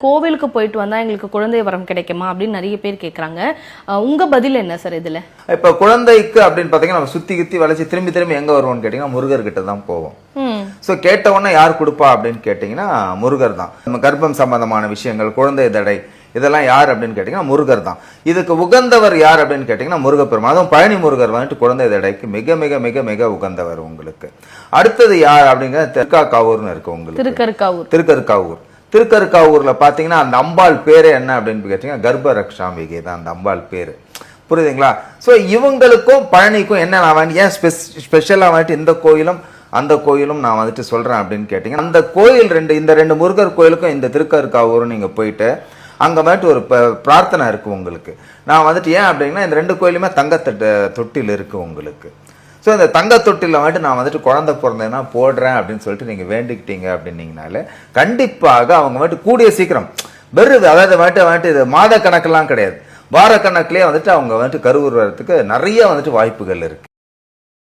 கோவிலுக்கு போயிட்டு வந்தா எங்களுக்கு குழந்தை வரம் கிடைக்குமா அப்படின்னு நிறைய பேர் கேக்குறாங்க. உங்க பதில் என்ன சார் இதுல? இப்ப குழந்தைக்கு அப்படின்னு பாத்தீங்கன்னா நம்ம சுத்தி கித்தி வளைச்சு திரும்பி திரும்பி எங்க வருவோம்னு கேட்டீங்கன்னா முருகர் கிட்ட தான் போவோம். சோ கேட்ட உடனே யார் கொடுப்பா அப்படின்னு கேட்டீங்கன்னா முருகர் தான். நம்ம கர்ப்பம் சம்பந்தமான விஷயங்கள், குழந்தை தடை, இதெல்லாம் யார் அப்படின்னு கேட்டீங்கன்னா முருகர் தான். இதுக்கு உகந்தவர் யார் அப்படின்னு கேட்டீங்கன்னா முருகப்பெருமான். அதுவும் பழனி முருகர் வந்துட்டு குழந்தை தடைக்கு மிக மிக மிக மிக உகந்தவர் உங்களுக்கு. அடுத்தது யார் அப்படிங்கிற திருக்காக்காவூர்னு இருக்கு உங்களுக்கு. திருக்கருக்காவூர். திருக்கருக்காவூர்ல பாத்தீங்கன்னா அந்த அம்பாள் பேரு என்ன அப்படின்னு கேட்டீங்கன்னா கர்ப்ப ரக்ஷாம்பிகை தான் அந்த அம்பாள் பேரு. புரியுதுங்களா? சோ இவங்களுக்கும் பழனிக்கும் என்ன நான் வந்து ஏன் ஸ்பெஷலா வந்துட்டு இந்த கோயிலும் அந்த கோயிலும் நான் வந்துட்டு சொல்றேன் அப்படின்னு கேட்டீங்கன்னா, அந்த கோயில் இந்த ரெண்டு முருகர் கோயிலுக்கும் இந்த திருக்கருக்காவூரும் நீங்க போயிட்டு அங்க வந்துட்டு ஒரு பிரார்த்தனை இருக்கு உங்களுக்கு. நான் வந்துட்டு ஏன் அப்படின்னா இந்த ரெண்டு கோயிலுமே தொட்டில் இருக்கு உங்களுக்கு. ஸோ இந்த தங்க தொட்டில வந்துட்டு நான் வந்துட்டு குழந்தை பிறந்தேன்னா போடுறேன் அப்படின்னு சொல்லிட்டு நீங்க வேண்டிக்கிட்டீங்க அப்படின்னீங்கனாலே கண்டிப்பாக அவங்க வந்துட்டு கூடிய சீக்கிரம் அதாவது வந்துட்டு இது மாத கணக்கெல்லாம் கிடையாது, வார கணக்குலயே வந்துட்டு அவங்க வந்துட்டு கருவுறதுக்கு நிறைய வந்துட்டு வாய்ப்புகள் இருக்கு.